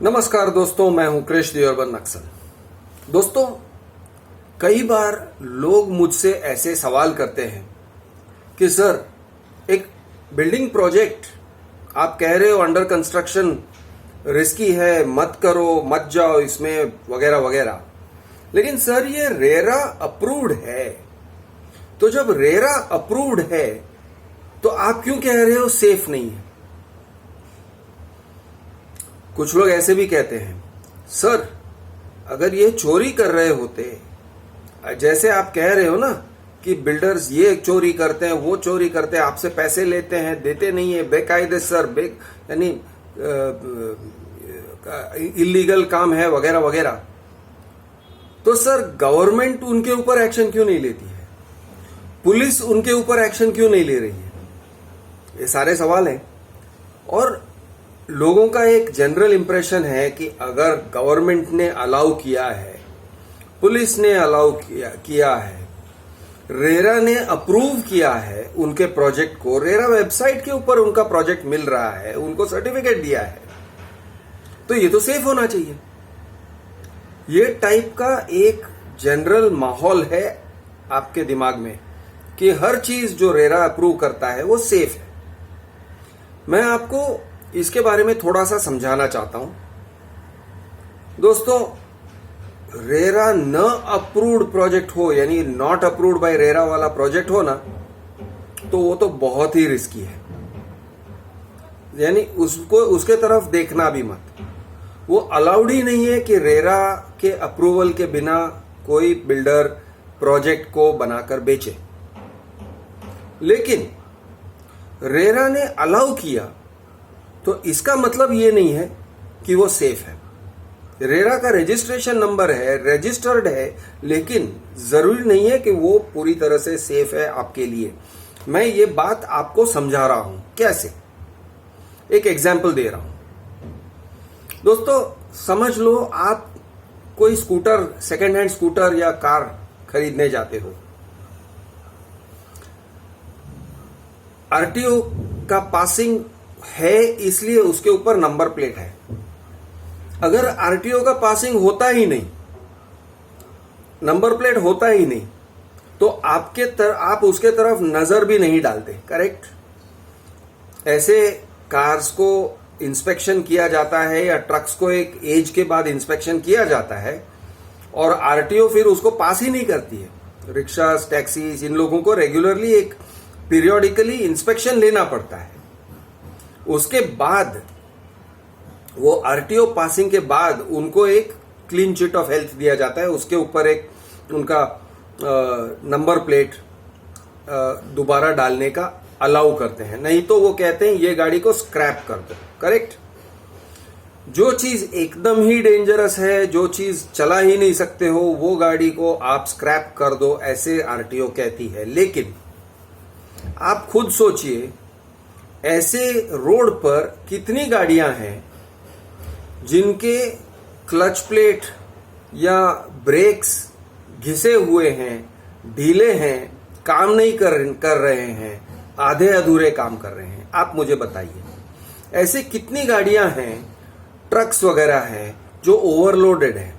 नमस्कार दोस्तों, मैं हूं कृष दियोरबन नक्सल। दोस्तों, कई बार लोग मुझसे ऐसे सवाल करते हैं कि सर, एक बिल्डिंग प्रोजेक्ट आप कह रहे हो अंडर कंस्ट्रक्शन, रिस्की है, मत करो, मत जाओ इसमें, वगैरह वगैरह। लेकिन सर, ये रेरा अप्रूव्ड है। तो जब रेरा अप्रूव्ड है तो आप क्यों कह रहे हो सेफ नहीं है? कुछ लोग ऐसे भी कहते हैं, सर अगर ये चोरी कर रहे होते, जैसे आप कह रहे हो ना कि बिल्डर्स ये चोरी करते हैं, वो चोरी करते हैं, आपसे पैसे लेते हैं, देते नहीं है, बेकायदे सर, यानी इलीगल काम है, वगैरह वगैरह, तो सर गवर्नमेंट उनके ऊपर एक्शन क्यों नहीं लेती है? पुलिस उनके ऊपर एक्शन क्यों नहीं ले रही है? ये सारे सवाल हैं। और लोगों का एक जनरल इंप्रेशन है कि अगर गवर्नमेंट ने अलाउ किया है, पुलिस ने अलाउ किया है, रेरा ने अप्रूव किया है उनके प्रोजेक्ट को, रेरा वेबसाइट के ऊपर उनका प्रोजेक्ट मिल रहा है, उनको सर्टिफिकेट दिया है, तो ये तो सेफ होना चाहिए। ये टाइप का एक जनरल माहौल है आपके दिमाग में कि हर चीज जो रेरा अप्रूव करता है वो सेफ है। मैं आपको इसके बारे में थोड़ा सा समझाना चाहता हूं। दोस्तों, रेरा न अप्रूव्ड प्रोजेक्ट हो, यानी नॉट अप्रूव्ड बाय रेरा वाला प्रोजेक्ट हो ना, तो वो तो बहुत ही रिस्की है। यानी उसको उसके तरफ देखना भी मत। वो अलाउड ही नहीं है कि रेरा के अप्रूवल के बिना कोई बिल्डर प्रोजेक्ट को बनाकर बेचे। लेकिन रेरा ने अलाउ किया तो इसका मतलब ये नहीं है कि वो सेफ है। रेरा का रजिस्ट्रेशन नंबर है, रजिस्टर्ड है, लेकिन जरूरी नहीं है कि वो पूरी तरह से सेफ है आपके लिए। मैं ये बात आपको समझा रहा हूं। कैसे? एक एग्जाम्पल दे रहा हूं। दोस्तों, समझ लो आप कोई स्कूटर, सेकेंड हैंड स्कूटर या कार खरीदने जाते हो। आरटीओ का पासिंग है, इसलिए उसके ऊपर नंबर प्लेट है। अगर आरटीओ का पासिंग होता ही नहीं, नंबर प्लेट होता ही नहीं, तो आप उसके तरफ नजर भी नहीं डालते। करेक्ट? ऐसे कार्स को इंस्पेक्शन किया जाता है या ट्रक्स को एक एज के बाद इंस्पेक्शन किया जाता है और आरटीओ फिर उसको पास ही नहीं करती है। रिक्शा, टैक्सीज, इन लोगों को रेगुलरली एक पीरियोडिकली इंस्पेक्शन लेना पड़ता है। उसके बाद वो आरटीओ पासिंग के बाद उनको एक क्लीन चिट ऑफ हेल्थ दिया जाता है, उसके ऊपर एक उनका नंबर प्लेट दोबारा डालने का अलाउ करते हैं। नहीं तो वो कहते हैं ये गाड़ी को स्क्रैप कर दो। करेक्ट? जो चीज एकदम ही डेंजरस है, जो चीज चला ही नहीं सकते हो, वो गाड़ी को आप स्क्रैप कर दो, ऐसे आरटीओ कहती है। लेकिन आप खुद सोचिए, ऐसे रोड पर कितनी गाड़ियां हैं जिनके क्लच प्लेट या ब्रेक्स घिसे हुए हैं, ढीले हैं, काम नहीं कर रहे हैं, आधे अधूरे काम कर रहे हैं। आप मुझे बताइए, ऐसे कितनी गाड़ियां हैं, ट्रक्स वगैरह हैं जो ओवरलोडेड हैं।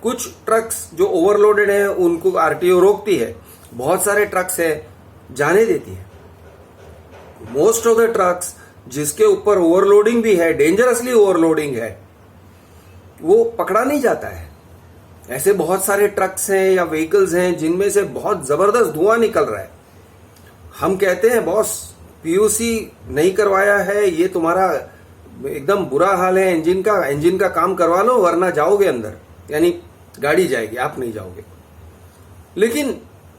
कुछ ट्रक्स जो ओवरलोडेड हैं उनको आरटीओ रोकती है, बहुत सारे ट्रक्स है जाने देती है। मोस्ट ऑफ द ट्रक्स जिसके ऊपर ओवरलोडिंग भी है, डेंजरसली ओवरलोडिंग है, वो पकड़ा नहीं जाता है। ऐसे बहुत सारे ट्रक्स हैं या व्हीकल्स हैं जिनमें से बहुत जबरदस्त धुआं निकल रहा है। हम कहते हैं बॉस, पीयूसी नहीं करवाया है, ये तुम्हारा एकदम बुरा हाल है, इंजन का काम करवा लो वरना जाओगे अंदर, यानी गाड़ी जाएगी, आप नहीं जाओगे। लेकिन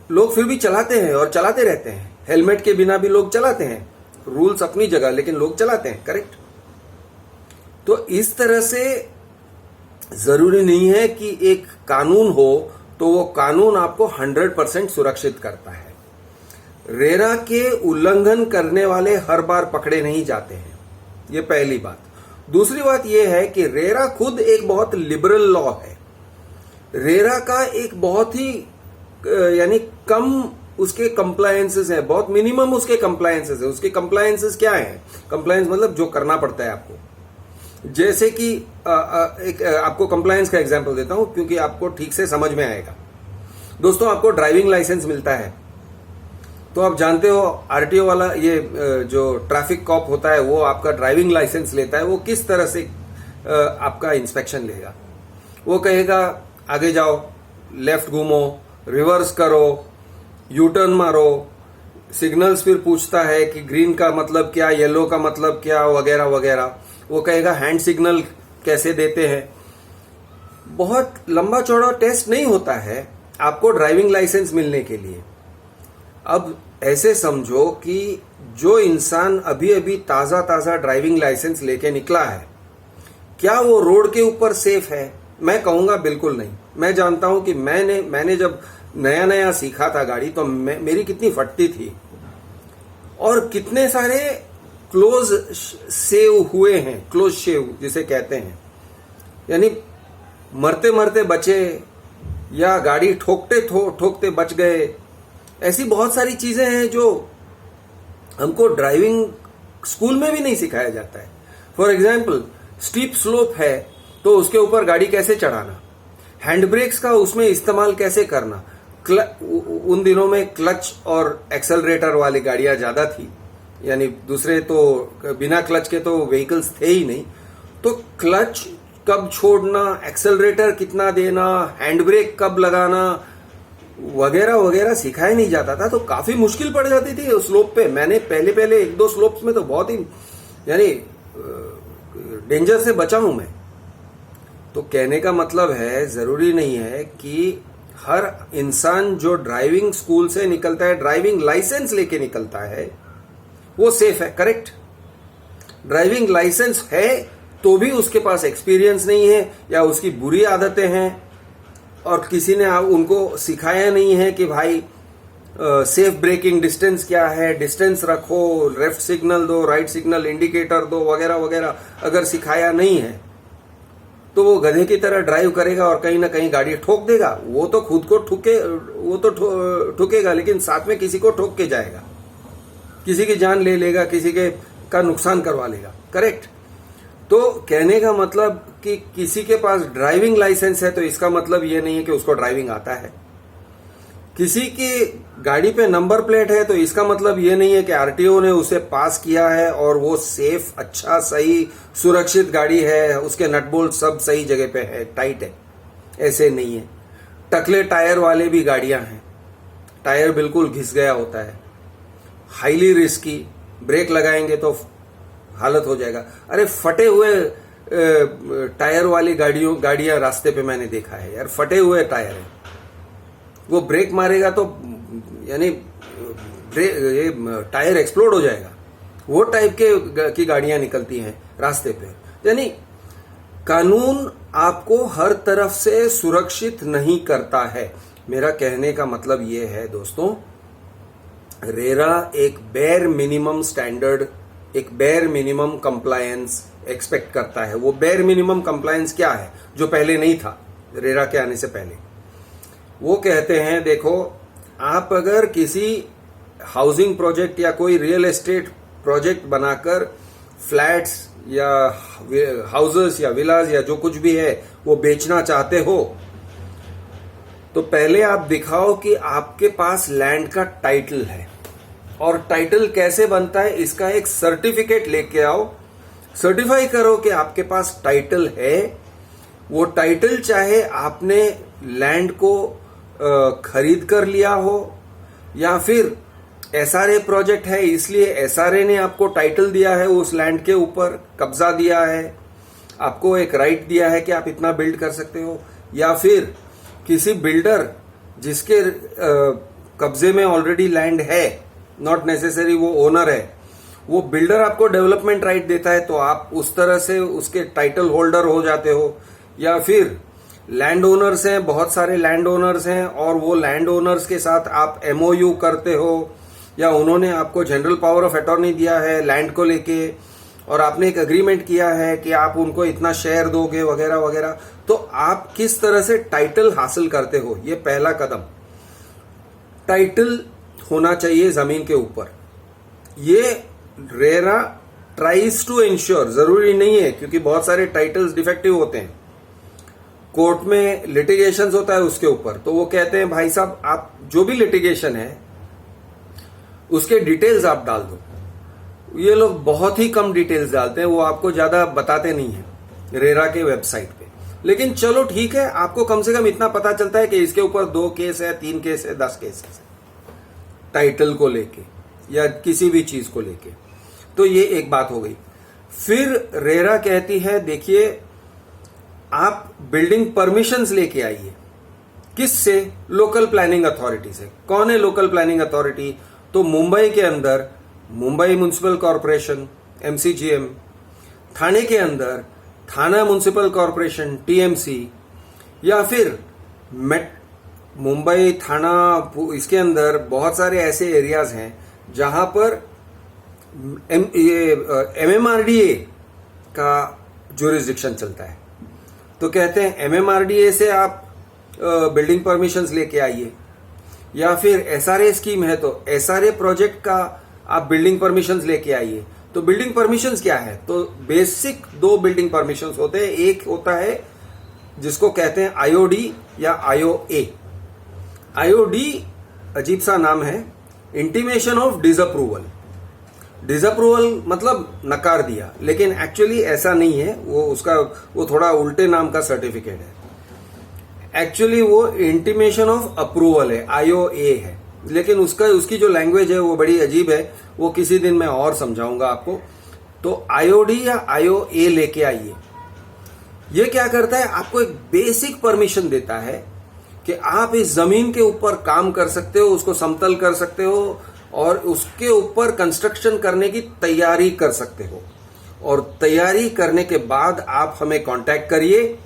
लोग फिर भी चलाते हैं और चलाते रहते हैं। हेलमेट के बिना भी लोग चलाते हैं। रूल्स अपनी जगह, लेकिन लोग चलाते हैं। करेक्ट? तो इस तरह से जरूरी नहीं है कि एक कानून हो तो वो कानून आपको 100% सुरक्षित करता है। रेरा के उल्लंघन करने वाले हर बार पकड़े नहीं जाते हैं। ये पहली बात। दूसरी बात यह है कि रेरा खुद एक बहुत लिबरल लॉ है। रेरा का एक बहुत ही यानी कम उसके कंप्लायंसेस है, बहुत मिनिमम उसके कंप्लायंसेस है। उसके कंप्लायंसेस क्या है? कंप्लायंस मतलब जो करना पड़ता है आपको। जैसे कि एक आपको कंप्लायंस का एग्जांपल देता हूं क्योंकि आपको ठीक से समझ में आएगा। दोस्तों, आपको ड्राइविंग लाइसेंस मिलता है तो आप जानते हो आरटीओ वाला, ये जो ट्रैफिक कॉप होता है वो आपका ड्राइविंग लाइसेंस लेता है। वो किस तरह से आपका इंस्पेक्शन लेगा? वो कहेगा आगे जाओ, लेफ्ट घूमो, रिवर्स करो, यू टर्न मारो, सिग्नल्स फिर पूछता है कि ग्रीन का मतलब क्या, येलो का मतलब क्या, वगैरह वगैरह। वो कहेगा हैंड सिग्नल कैसे देते हैं। बहुत लंबा चौड़ा टेस्ट नहीं होता है आपको ड्राइविंग लाइसेंस मिलने के लिए। अब ऐसे समझो कि जो इंसान अभी अभी ताजा ताजा ड्राइविंग लाइसेंस लेके निकला है, क्या वो रोड के ऊपर सेफ है? मैं कहूंगा बिल्कुल नहीं। मैं जानता हूं कि मैंने जब नया नया सीखा था गाड़ी तो मेरी कितनी फटती थी और कितने सारे क्लोज सेव हुए हैं, क्लोज शेव जिसे कहते हैं, यानी मरते मरते बचे या गाड़ी ठोकते बच गए। ऐसी बहुत सारी चीजें हैं जो हमको ड्राइविंग स्कूल में भी नहीं सिखाया जाता है। फॉर एग्जाम्पल, स्टीप स्लोप है तो उसके ऊपर गाड़ी कैसे चढ़ाना, हैंड ब्रेक्स का उसमें इस्तेमाल कैसे करना। उन दिनों में क्लच और एक्सेलरेटर वाली गाड़ियां ज्यादा थी, यानी दूसरे तो बिना क्लच के तो व्हीकल्स थे ही नहीं। तो क्लच कब छोड़ना, एक्सेलरेटर कितना देना, हैंड ब्रेक कब लगाना, वगैरह वगैरह सिखाया नहीं जाता था। तो काफी मुश्किल पड़ जाती थी उस स्लोप पे। मैंने पहले एक दो स्लोप्स में तो बहुत ही यानी डेंजर से बचा हूं मैं। तो कहने का मतलब है, जरूरी नहीं है कि हर इंसान जो ड्राइविंग स्कूल से निकलता है, ड्राइविंग लाइसेंस लेके निकलता है, वो सेफ है। करेक्ट? ड्राइविंग लाइसेंस है तो भी उसके पास एक्सपीरियंस नहीं है या उसकी बुरी आदतें हैं और किसी ने उनको सिखाया नहीं है कि भाई सेफ ब्रेकिंग डिस्टेंस क्या है, डिस्टेंस रखो, लेफ्ट सिग्नल दो, राइट सिग्नल इंडिकेटर दो, वगैरह वगैरह। अगर सिखाया नहीं है तो वो गधे की तरह ड्राइव करेगा और कहीं ना कहीं गाड़ी ठोक देगा। वो तो खुद को ठुकेगा, लेकिन साथ में किसी को ठोक के जाएगा, किसी की जान ले लेगा, किसी के का नुकसान करवा लेगा। करेक्ट? तो कहने का मतलब कि किसी के पास ड्राइविंग लाइसेंस है तो इसका मतलब ये नहीं है कि उसको ड्राइविंग आता है। किसी की गाड़ी पे नंबर प्लेट है तो इसका मतलब ये नहीं है कि आरटीओ ने उसे पास किया है और वो सेफ, अच्छा, सही, सुरक्षित गाड़ी है, उसके नट बोल्ट सब सही जगह पे है, टाइट है। ऐसे नहीं है। टकले टायर वाले भी गाड़ियां हैं, टायर बिल्कुल घिस गया होता है, हाईली रिस्की, ब्रेक लगाएंगे तो हालत हो जाएगा। अरे फटे हुए टायर वाली गाड़ियां रास्ते पे मैंने देखा है यार, फटे हुए टायर है। वो ब्रेक मारेगा तो यानी ये टायर एक्सप्लोड हो जाएगा। वो टाइप की गाड़ियां निकलती हैं रास्ते पे। यानी कानून आपको हर तरफ से सुरक्षित नहीं करता है। मेरा कहने का मतलब ये है दोस्तों, रेरा एक बेयर मिनिमम स्टैंडर्ड, एक बेयर मिनिमम कंप्लायंस एक्सपेक्ट करता है। वो बेयर मिनिमम कंप्लायंस क्या है जो पहले नहीं था रेरा के आने से पहले? वो कहते हैं, देखो, आप अगर किसी हाउसिंग प्रोजेक्ट या कोई रियल एस्टेट प्रोजेक्ट बनाकर फ्लैट्स या हाउसेस या विलास या जो कुछ भी है वो बेचना चाहते हो तो पहले आप दिखाओ कि आपके पास लैंड का टाइटल है। और टाइटल कैसे बनता है इसका एक सर्टिफिकेट लेके आओ, सर्टिफाई करो कि आपके पास टाइटल है। वो टाइटल चाहे आपने लैंड को खरीद कर लिया हो या फिर एसआरए प्रोजेक्ट है इसलिए एसआरए ने आपको टाइटल दिया है, उस लैंड के ऊपर कब्जा दिया है, आपको एक राइट दिया है कि आप इतना बिल्ड कर सकते हो, या फिर किसी बिल्डर जिसके कब्जे में ऑलरेडी लैंड है, नॉट नेसेसरी वो ओनर है, वो बिल्डर आपको डेवलपमेंट राइट देता है तो आप उस तरह से उसके टाइटल होल्डर हो जाते हो। या फिर लैंड ओनर्स हैं, बहुत सारे लैंड ओनर्स हैं और वो लैंड ओनर्स के साथ आप एमओयू करते हो या उन्होंने आपको जनरल पावर ऑफ अटॉर्नी दिया है लैंड को लेके और आपने एक एग्रीमेंट किया है कि आप उनको इतना शेयर दोगे, वगैरह वगैरह। तो आप किस तरह से टाइटल हासिल करते हो, ये पहला कदम। टाइटल होना चाहिए जमीन के ऊपर। ये रेरा ट्राइज टू इंश्योर, जरूरी नहीं है क्योंकि बहुत सारे टाइटल्स डिफेक्टिव होते हैं, कोर्ट में लिटिगेशन होता है उसके ऊपर, तो वो कहते हैं भाई साहब आप जो भी लिटिगेशन है उसके डिटेल्स आप डाल दो। ये लोग बहुत ही कम डिटेल्स डालते हैं, वो आपको ज्यादा बताते नहीं है रेरा के वेबसाइट पे। लेकिन चलो ठीक है, आपको कम से कम इतना पता चलता है कि इसके ऊपर 2 केस है, 3 केस है, 10 केस है टाइटल को लेके या किसी भी चीज को लेके। तो ये एक बात हो गई। फिर रेरा कहती है देखिए आप बिल्डिंग परमिशंस लेके आइए। किससे? लोकल प्लानिंग अथॉरिटी से। कौन है लोकल प्लानिंग अथॉरिटी? तो मुंबई के अंदर मुंबई म्युनिसिपल कॉरपोरेशन MCGM, थाने के अंदर थाना म्युनिसिपल कॉरपोरेशन TMC, या फिर मुंबई थाना, इसके अंदर बहुत सारे ऐसे एरियाज हैं जहां पर MMRDA का जुरिस्डिक्शन चलता है। तो कहते हैं MMRDA से आप बिल्डिंग परमिशंस लेके आइए, या फिर SRA स्कीम है तो SRA प्रोजेक्ट का आप बिल्डिंग परमिशंस लेके आइए। तो बिल्डिंग परमिशंस क्या है? तो बेसिक 2 बिल्डिंग परमिशंस होते हैं। एक होता है जिसको कहते हैं IOD या IOA। IOD अजीब सा नाम है, इंटीमेशन ऑफ डिसअप्रूवल। डिसअप्रूवल मतलब नकार दिया, लेकिन एक्चुअली ऐसा नहीं है, वो थोड़ा उल्टे नाम का सर्टिफिकेट है। एक्चुअली वो इंटीमेशन ऑफ अप्रूवल है, IOA है, लेकिन उसकी जो लैंग्वेज है वो बड़ी अजीब है, वो किसी दिन मैं और समझाऊंगा आपको। तो IOD या IOA लेके आइए। ये क्या करता है? आपको एक बेसिक परमिशन देता है कि आप इस जमीन के ऊपर काम कर सकते हो, उसको समतल कर सकते हो और उसके ऊपर कंस्ट्रक्शन करने की तैयारी कर सकते हो। और तैयारी करने के बाद आप हमें कांटेक्ट करिए,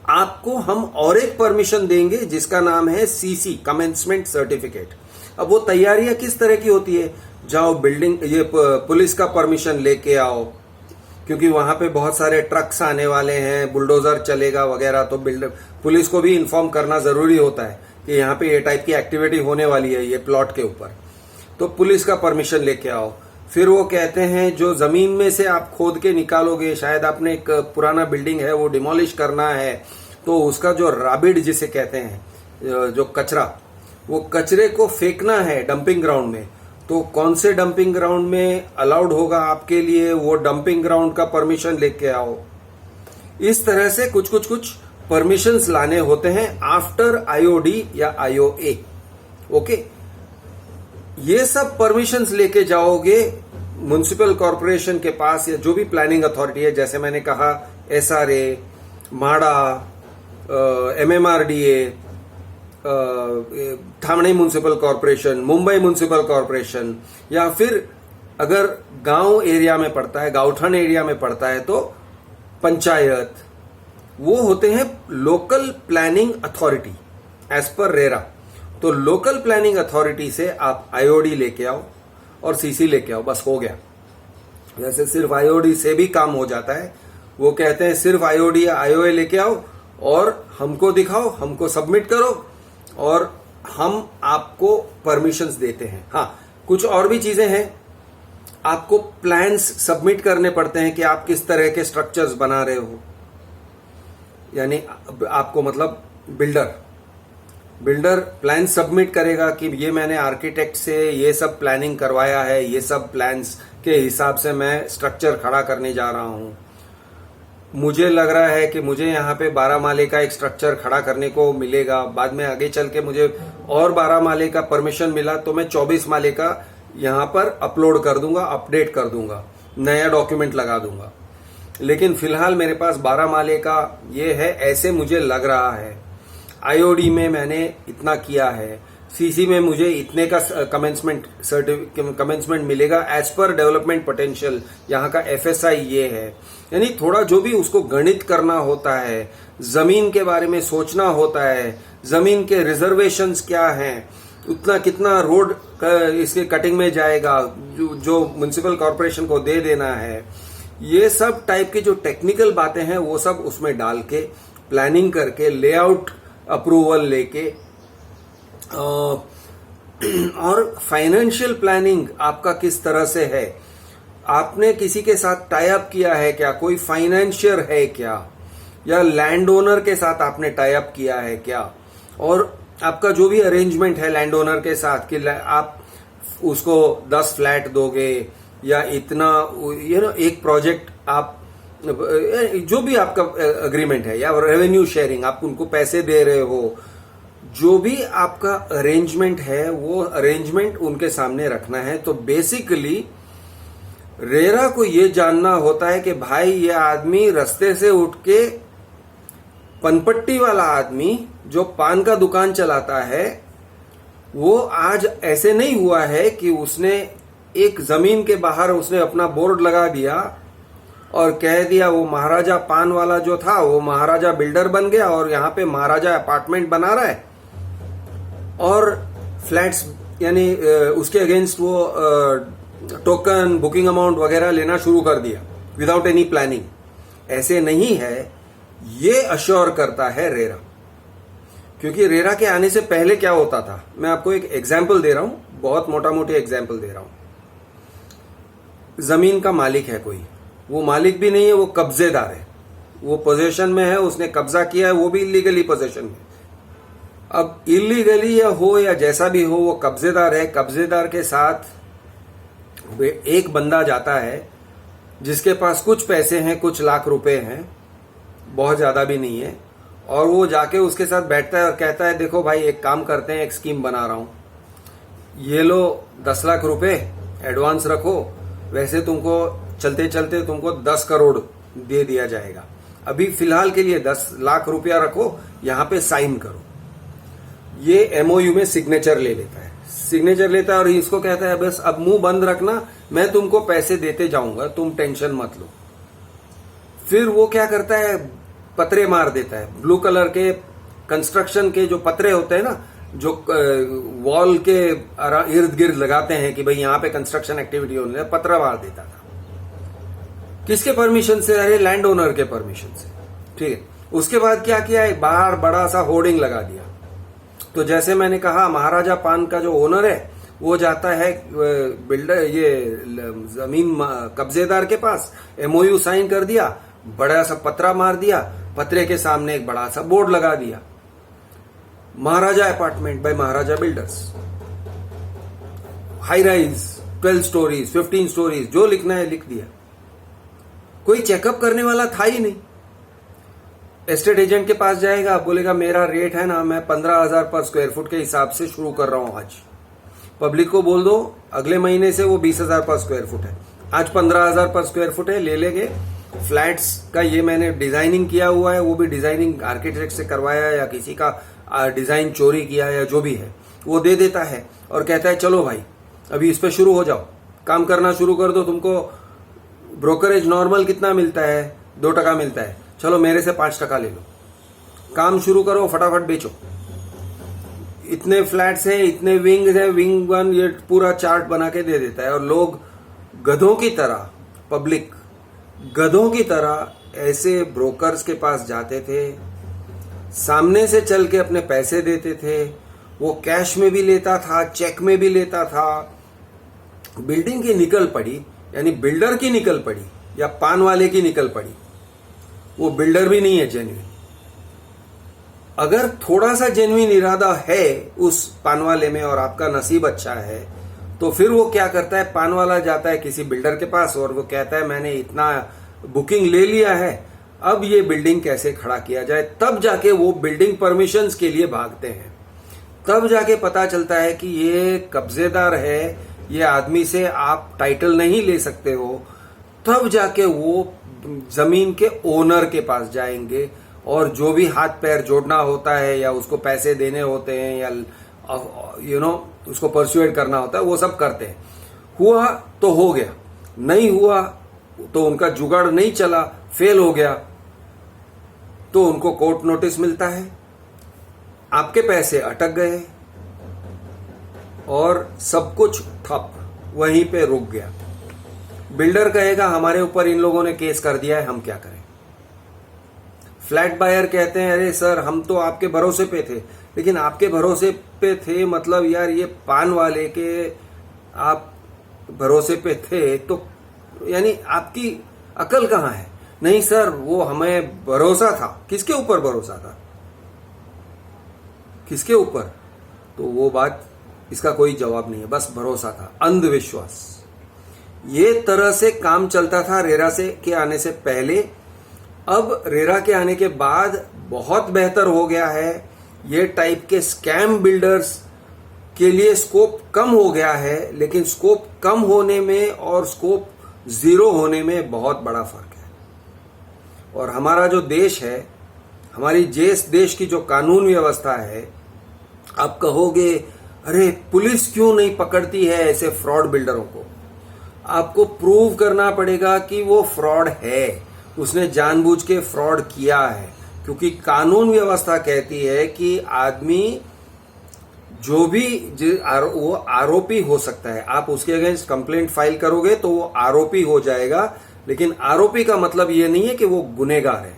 आपको हम और एक परमिशन देंगे जिसका नाम है CC, कमेंसमेंट सर्टिफिकेट। अब वो तैयारियां किस तरह की होती है? जाओ बिल्डिंग, ये पुलिस का परमिशन लेके आओ, क्योंकि वहां पे बहुत सारे ट्रक्स आने वाले हैं, बुलडोजर चलेगा वगैरह, तो पुलिस को भी इन्फॉर्म करना जरूरी होता है कि यहाँ पे ये टाइप की एक्टिविटी होने वाली है ये प्लॉट के ऊपर। तो पुलिस का परमिशन लेके आओ। फिर वो कहते हैं जो जमीन में से आप खोद के निकालोगे, शायद आपने एक पुराना बिल्डिंग है वो डिमोलिश करना है, तो उसका जो राबिड जिसे कहते हैं, जो कचरा, वो कचरे को फेंकना है डंपिंग ग्राउंड में। तो कौन से डंपिंग ग्राउंड में अलाउड होगा आपके लिए, वो डंपिंग ग्राउंड का परमिशन लेके आओ। इस तरह से कुछ परमिशंस लाने होते हैं आफ्टर IOD या IOA। ओके, ये सब परमिशंस लेके जाओगे म्युनिसिपल कॉरपोरेशन के पास या जो भी प्लानिंग अथॉरिटी है, जैसे मैंने कहा SRA, माडा, MMRDA, Thane municipal corporation, Mumbai municipal corporation, या फिर अगर गांव एरिया में पड़ता है, गांवठाण एरिया में पड़ता है तो पंचायत, वो होते हैं local planning authority as per RERA. तो लोकल प्लानिंग अथॉरिटी से आप IOD लेके आओ और CC लेके आओ, बस हो गया। वैसे सिर्फ IOD से भी काम हो जाता है। वो कहते हैं सिर्फ IOD या IOA लेके आओ और हमको दिखाओ, हमको सबमिट करो और हम आपको परमिशंस देते हैं। हाँ, कुछ और भी चीजें हैं, आपको प्लान्स सबमिट करने पड़ते हैं कि आप किस तरह के स्ट्रक्चर्स बना रहे हो। यानी आपको मतलब बिल्डर प्लान सबमिट करेगा कि ये मैंने आर्किटेक्ट से ये सब प्लानिंग करवाया है, ये सब प्लान्स के हिसाब से मैं स्ट्रक्चर खड़ा करने जा रहा हूं। मुझे लग रहा है कि मुझे यहाँ पे 12 माले का एक स्ट्रक्चर खड़ा करने को मिलेगा, बाद में आगे चल के मुझे और 12 माले का परमिशन मिला तो मैं 24 माले का यहाँ पर अपलोड कर दूंगा, अपडेट कर दूंगा, नया डॉक्यूमेंट लगा दूंगा। लेकिन फिलहाल मेरे पास 12 माले का ये है, ऐसे मुझे लग रहा है। IOD में मैंने इतना किया है, CC में मुझे इतने का कमेंसमेंट मिलेगा एज पर डेवलपमेंट पोटेंशियल, यहाँ का FSI ये है। यानी थोड़ा जो भी उसको गणित करना होता है, जमीन के बारे में सोचना होता है, जमीन के रिजर्वेशंस क्या हैं, उतना कितना रोड इसके कटिंग में जाएगा जो म्युनिसिपल कॉरपोरेशन को दे देना है, ये सब टाइप की जो टेक्निकल बातें हैं वो सब उसमें डाल के प्लानिंग करके लेआउट अप्रूवल लेके और फाइनेंशियल प्लानिंग आपका किस तरह से है, आपने किसी के साथ टाई अप किया है क्या, कोई फाइनेंशियर है क्या, या लैंड ओनर के साथ आपने टाई अप किया है क्या, और आपका जो भी अरेंजमेंट है लैंड ओनर के साथ कि आप उसको 10 फ्लैट दोगे या इतना एक प्रोजेक्ट आप जो भी आपका अग्रीमेंट है, या रेवेन्यू शेयरिंग आप उनको पैसे दे रहे हो, जो भी आपका अरेंजमेंट है वो अरेंजमेंट उनके सामने रखना है। तो बेसिकली रेरा को ये जानना होता है कि भाई ये आदमी रास्ते से उठ के पनपट्टी वाला आदमी जो पान का दुकान चलाता है, वो आज ऐसे नहीं हुआ है कि उसने एक जमीन के बाहर उसने अपना बोर्ड लगा दिया और कह दिया वो महाराजा पान वाला जो था वो महाराजा बिल्डर बन गया और यहां पे महाराजा अपार्टमेंट बना रहा है और फ्लैट्स यानी उसके अगेंस्ट वो टोकन बुकिंग अमाउंट वगैरह लेना शुरू कर दिया विदाउट एनी प्लानिंग। ऐसे नहीं है, ये अश्योर करता है रेरा। क्योंकि रेरा के आने से पहले क्या होता था, मैं आपको एक एग्जाम्पल दे रहा हूं, बहुत मोटा मोटी एग्जाम्पल दे रहा हूं। जमीन का मालिक है कोई, वो मालिक भी नहीं है, वो कब्जेदार है, वो पोजीशन में है, उसने कब्जा किया है, वो भी इलीगली पोजीशन में। अब इलीगली या जैसा भी हो, वो कब्जेदार है। कब्जेदार के साथ एक बंदा जाता है जिसके पास कुछ पैसे हैं, कुछ लाख रुपए हैं, बहुत ज्यादा भी नहीं है, और वो जाके उसके साथ बैठता है और कहता है देखो भाई एक काम करते हैं, एक स्कीम बना रहा हूं, ये लो 10 लाख रुपए एडवांस रखो, वैसे तुमको चलते चलते तुमको 10 करोड़ दे दिया जाएगा, अभी फिलहाल के लिए 10 लाख रुपया रखो, यहां पे साइन करो। ये एमओयू में सिग्नेचर ले लेता है, सिग्नेचर लेता है और इसको कहता है बस अब मुंह बंद रखना, मैं तुमको पैसे देते जाऊंगा, तुम टेंशन मत लो। फिर वो क्या करता है, पतरे मार देता है, ब्लू कलर के कंस्ट्रक्शन के जो पतरे होते हैं ना, जो वॉल के इर्द गिर्द लगाते हैं कि भाई यहां पे कंस्ट्रक्शन एक्टिविटी होने लगे, पतरा मार देता था। किसके परमिशन से? अरे लैंड ओनर के परमिशन से। ठीक है, उसके बाद क्या किया, एक बाहर बड़ा सा होर्डिंग लगा दिया। तो जैसे मैंने कहा, महाराजा पान का जो ओनर है वो जाता है बिल्डर ये जमीन कब्जेदार के पास, एमओयू साइन कर दिया, बड़ा सा पतरा मार दिया, पतरे के सामने एक बड़ा सा बोर्ड लगा दिया, Maharaja apartment by Maharaja builders, high rise 12 storeys 15 storeys, जो लिखना है लिख दिया। कोई चेकअप करने वाला था ही नहीं। एस्टेट एजेंट के पास जाएगा, बोलेगा मेरा रेट है ना, मैं 15,000 पर स्क्वायर फुट के हिसाब से शुरू कर रहा हूं आज। पब्लिक को बोल दो अगले महीने से वो 20,000 पर स्क्वायर फुट है, आज 15,000 पर स्क्वायर फुट है, ले लेंगे। फ्लैट्स का ये मैंने डिजाइनिंग किया हुआ है, वो भी डिजाइनिंग आर्किटेक्ट से करवाया या किसी का डिजाइन चोरी किया या जो भी है वो दे देता है और कहता है चलो भाई अभी इस पे शुरू हो जाओ, काम करना शुरू कर दो। तुमको ब्रोकरेज नॉर्मल कितना मिलता है? 2% मिलता है, चलो मेरे से 5% ले लो, काम शुरू करो, फटाफट बेचो। इतने फ्लैट्स हैं, इतने विंग है, विंग 1, ये पूरा चार्ट बना के दे देता है। और लोग गधों की तरह, पब्लिक गधों की तरह ऐसे ब्रोकर्स के पास जाते थे, सामने से चल के अपने पैसे देते थे। वो कैश में भी लेता था, चेक में भी लेता था। बिल्डिंग की निकल पड़ी, यानी बिल्डर की निकल पड़ी या पान वाले की निकल पड़ी, वो बिल्डर भी नहीं है जेन्युइन। अगर थोड़ा सा जेन्युइन इरादा है उस पान वाले में और आपका नसीब अच्छा है, तो फिर वो क्या करता है, पान वाला जाता है किसी बिल्डर के पास और वो कहता है मैंने इतना बुकिंग ले लिया है, अब ये बिल्डिंग कैसे खड़ा किया जाए। तब जाके वो बिल्डिंग परमिशंस के लिए भागते हैं, तब जाके पता चलता है कि ये कब्जेदार है, ये आदमी से आप टाइटल नहीं ले सकते हो। तब जाके वो जमीन के ओनर के पास जाएंगे और जो भी हाथ पैर जोड़ना होता है या उसको पैसे देने होते हैं या उसको परसुएट करना होता है, वो सब करते हैं। हुआ तो हो गया, नहीं हुआ तो उनका जुगाड़ नहीं चला, फेल हो गया, तो उनको कोर्ट नोटिस मिलता है, आपके पैसे अटक गए और सब कुछ ठप, वहीं पे रुक गया। बिल्डर कहेगा हमारे ऊपर इन लोगों ने केस कर दिया है, हम क्या करें। फ्लैट बायर कहते हैं अरे सर हम तो आपके भरोसे पे थे, लेकिन आपके भरोसे पे थे मतलब यार ये पान वाले के आप भरोसे पे थे तो यानी आपकी अकल कहाँ है? नहीं सर, वो हमें भरोसा था। किसके ऊपर भरोसा था? किसके ऊपर? तो वो बात, इसका कोई जवाब नहीं है, बस भरोसा था, अंधविश्वास। ये तरह से काम चलता था रेरा से के आने से पहले। अब रेरा के आने के बाद बहुत बेहतर हो गया है। ये टाइप के स्कैम बिल्डर्स के लिए स्कोप कम हो गया है, लेकिन स्कोप कम होने में और स्कोप जीरो होने में बहुत बड़ा फर्क है। और हमारा जो देश है, हमारी देश की जो कानून व्यवस्था है, आप कहोगे अरे पुलिस क्यों नहीं पकड़ती है ऐसे फ्रॉड बिल्डरों को? आपको प्रूव करना पड़ेगा कि वो फ्रॉड है, उसने जानबूझ के फ्रॉड किया है, क्योंकि कानून व्यवस्था कहती है कि आदमी जो भी वो आरोपी हो सकता है। आप उसके अगेंस्ट कंप्लेंट फाइल करोगे तो वो आरोपी हो जाएगा, लेकिन आरोपी का मतलब ये नहीं है कि वो गुनहगार है।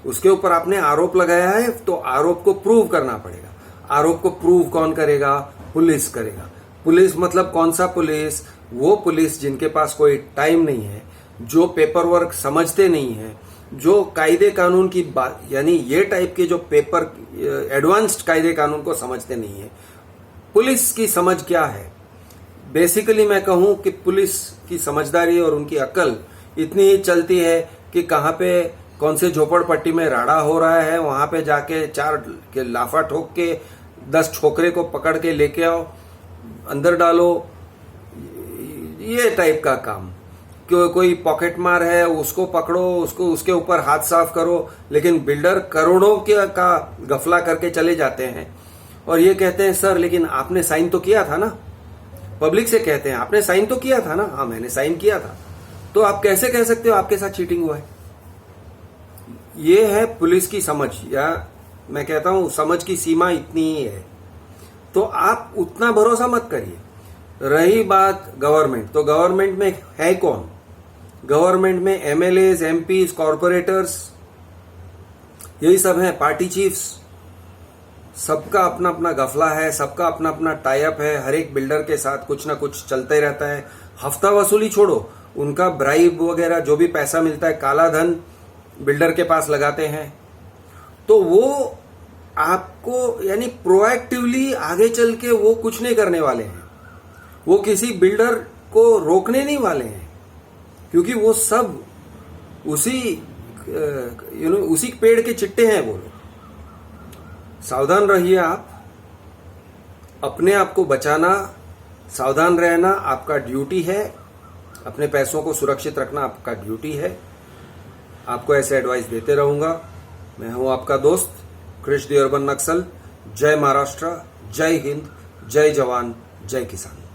उसके ऊपर आपने आरोप लगाया है तो आरोप को प्रूव करना पड़ेगा। आरोप को प्रूव कौन करेगा? पुलिस करेगा। पुलिस मतलब कौन सा पुलिस? वो पुलिस जिनके पास कोई टाइम नहीं है, जो पेपर वर्क समझते नहीं है, जो कायदे कानून की बात, यानी ये टाइप के जो पेपर एडवांस्ड कायदे कानून को समझते नहीं है। पुलिस की समझ क्या है? बेसिकली मैं कहूं कि पुलिस की समझदारी और उनकी अकल इतनी ही चलती है कि कहां पे कौन से झोपड़पट्टी में राड़ा हो रहा है, वहां पे जाके 4 के लाफा ठोक के 10 छोकरे को पकड़ के लेके आओ, अंदर डालो, ये टाइप का काम। कोई पॉकेट मार है, उसको पकड़ो, उसको उसके ऊपर हाथ साफ करो। लेकिन बिल्डर करोड़ों का गफला करके चले जाते हैं और ये कहते हैं सर लेकिन आपने साइन तो किया था ना। पब्लिक से कहते हैं आपने साइन तो किया था ना। हाँ, मैंने साइन किया था। तो आप कैसे कह सकते हो आपके साथ चीटिंग हुआ है? ये है पुलिस की समझ, या मैं कहता हूं समझ की सीमा इतनी ही है। तो आप उतना भरोसा मत करिए। रही बात गवर्नमेंट, तो गवर्नमेंट में है कौन? गवर्नमेंट में एमएलएज, एमपीज, कॉर्पोरेटर्स, यही सब हैं, पार्टी चीफ्स। सबका अपना अपना गफला है, सबका अपना अपना टाई अप है। हर एक बिल्डर के साथ कुछ ना कुछ चलते रहता है। हफ्ता वसूली छोड़ो, उनका ब्राइब वगैरह जो भी पैसा मिलता है, काला धन बिल्डर के पास लगाते हैं। तो वो आपको यानी प्रोएक्टिवली आगे चल के वो कुछ नहीं करने वाले हैं। वो किसी बिल्डर को रोकने नहीं वाले हैं, क्योंकि वो सब उसी उसी पेड़ के चिट्टे हैं वो लोग। सावधान रहिए आप। अपने आप को बचाना, सावधान रहना आपका ड्यूटी है। अपने पैसों को सुरक्षित रखना आपका ड्यूटी है। आपको ऐसे एडवाइस देते रहूंगा। मैं हूं आपका दोस्त कृष द अर्बन नक्सल। जय महाराष्ट्र, जय हिंद, जय जवान, जय किसान।